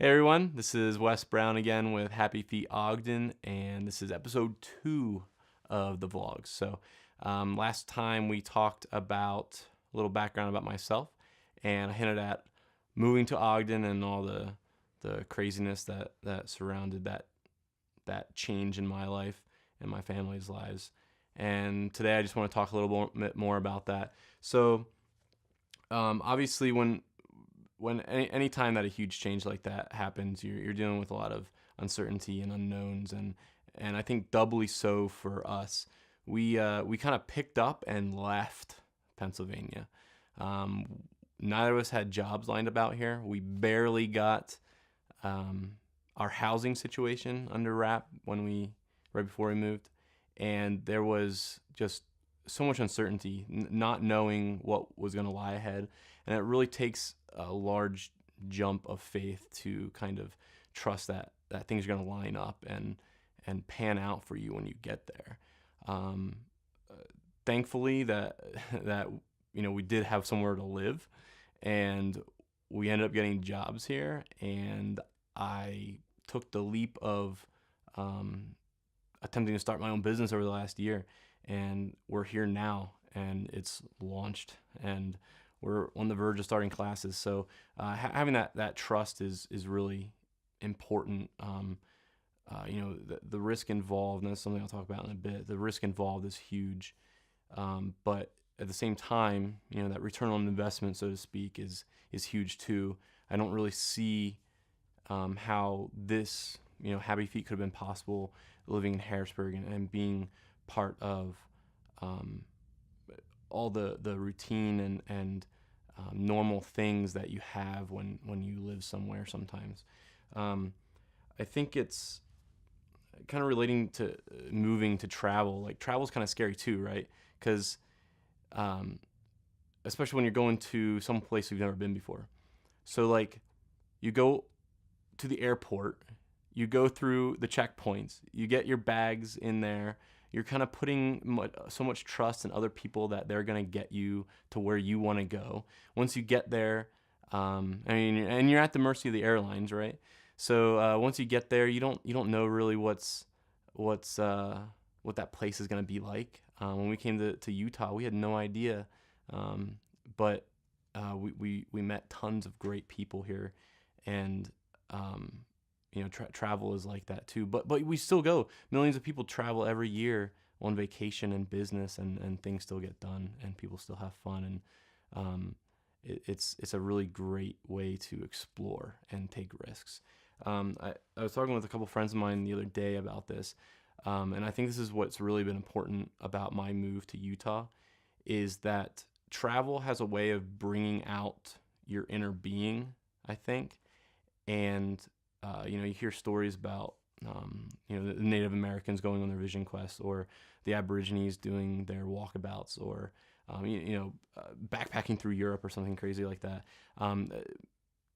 Hey everyone, this is Wes Brown again with HappyFeet Ogden, and this is episode 2 of the vlogs. Last time we talked about a little background about myself, and I hinted at moving to Ogden and all the craziness that surrounded that change in my life and my family's lives. And today I just want to talk a little bit more about that. Obviously, when any time that a huge change like that happens, you're dealing with a lot of uncertainty and unknowns, and I think doubly so for us. We kind of picked up and left Pennsylvania. Um, Neither of us had jobs lined up out here. We barely got our housing situation under wrap right before we moved, and there was just so much uncertainty, not knowing what was going to lie ahead, and it really takes a large jump of faith to kind of trust that things are going to line up and pan out for you when you get there. Um, Thankfully that we did have somewhere to live, and we ended up getting jobs here, and I took the leap of um, attempting to start my own business over the last year, and we're here now, and it's launched, and we're on the verge of starting classes. So having that trust is really important. The risk involved, and that's something I'll talk about in a bit. The risk involved is huge, but at the same time, that return on investment, so to speak, is huge too. I don't really see how this, Happy Feet could have been possible living in Harrisburg and being part of um, all the routine and normal things that you have when you live somewhere sometimes. Um, I think it's kind of relating to moving to travel. Like, travel's kind of scary too, right? Because um, especially when you're going to some place you've never been before. So, like, you go to the airport, you go through the checkpoints, you get your bags in there. You're kind of putting so much trust in other people that they're going to get you to where you want to go. Once you get there, and you're at the mercy of the airlines, right? So once you get there, you don't know really what's what that place is going to be like. When we came to Utah, we had no idea, um, but we met tons of great people here, and um, travel is like that too. But we still go. Millions of people travel every year on vacation and business, and things still get done, and people still have fun, and it's a really great way to explore and take risks. I was talking with a couple friends of mine the other day about this, and I think this is what's really been important about my move to Utah, is that travel has a way of bringing out your inner being, I think, and you hear stories about the Native Americans going on their vision quests, or the Aborigines doing their walkabouts, or backpacking through Europe or something crazy like that.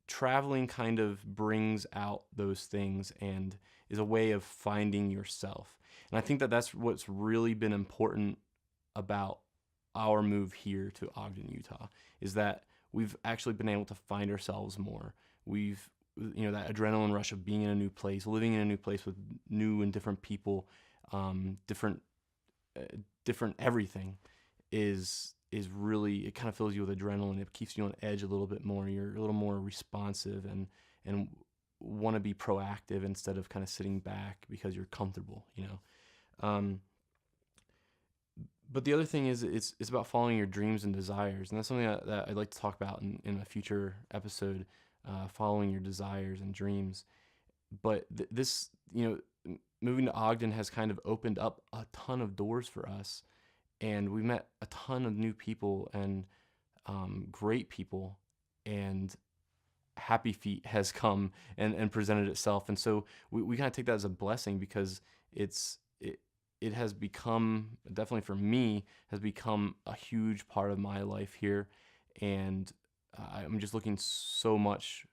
Traveling kind of brings out those things and is a way of finding yourself. And I think that that's what's really been important about our move here to Ogden, Utah, is that we've actually been able to find ourselves more. We've that adrenaline rush of being in a new place, living in a new place with new and different people, different different everything is really, it kind of fills you with adrenaline. It keeps you on edge a little bit more. You're a little more responsive and want to be proactive instead of kind of sitting back because you're comfortable. Um, but the other thing is it's about following your dreams and desires, and that's something that I'd like to talk about in a future episode. Following your desires and dreams. But this, moving to Ogden has kind of opened up a ton of doors for us, and we met a ton of new people and great people, and Happy Feet has come and presented itself, and so we kind of take that as a blessing, because it has become, definitely for me, has become a huge part of my life here, and I'm just looking so much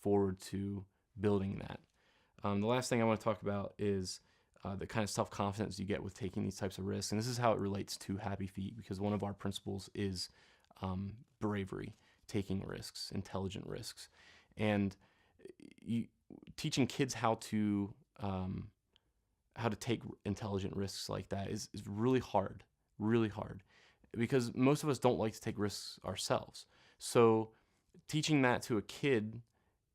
forward to building that. The last thing I want to talk about is the kind of self-confidence you get with taking these types of risks. And this is how it relates to Happy Feet, because one of our principles is bravery, taking risks, intelligent risks. And you, teaching kids um, how to take intelligent risks like that is really hard, because most of us don't like to take risks ourselves. So teaching that to a kid,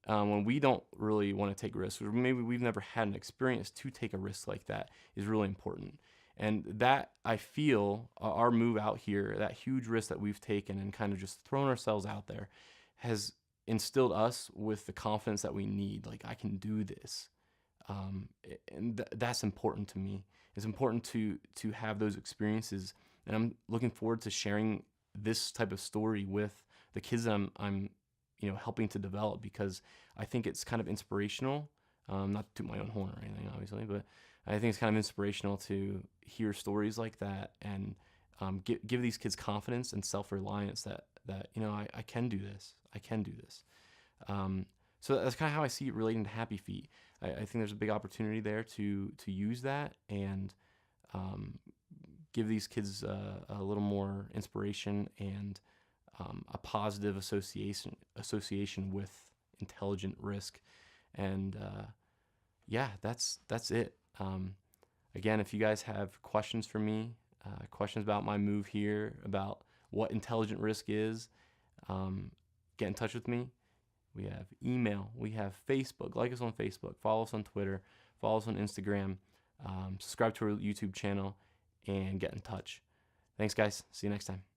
when we don't really want to take risks, or maybe we've never had an experience to take a risk like that, is really important. And that, I feel, our move out here, that huge risk that we've taken and kind of just thrown ourselves out there, has instilled us with the confidence that we need. Like, I can do this. And that's important to me. It's important to have those experiences, and I'm looking forward to sharing this type of story with the kids that I'm helping to develop, because I think it's kind of inspirational. Not to toot my own horn or anything, obviously, but I think it's kind of inspirational to hear stories like that, and give these kids confidence and self reliance that I can do this. I can do this. Um, so that's kind of how I see it relating to Happy Feet. I think there's a big opportunity there to use that, and um, give these kids a little more inspiration, and a positive association with intelligent risk. And yeah, that's it. Again, if you guys have questions for me, questions about my move here, about what intelligent risk is, get in touch with me. We have email. We have Facebook. Like us on Facebook. Follow us on Twitter. Follow us on Instagram. Subscribe to our YouTube channel, and get in touch. Thanks, guys. See you next time.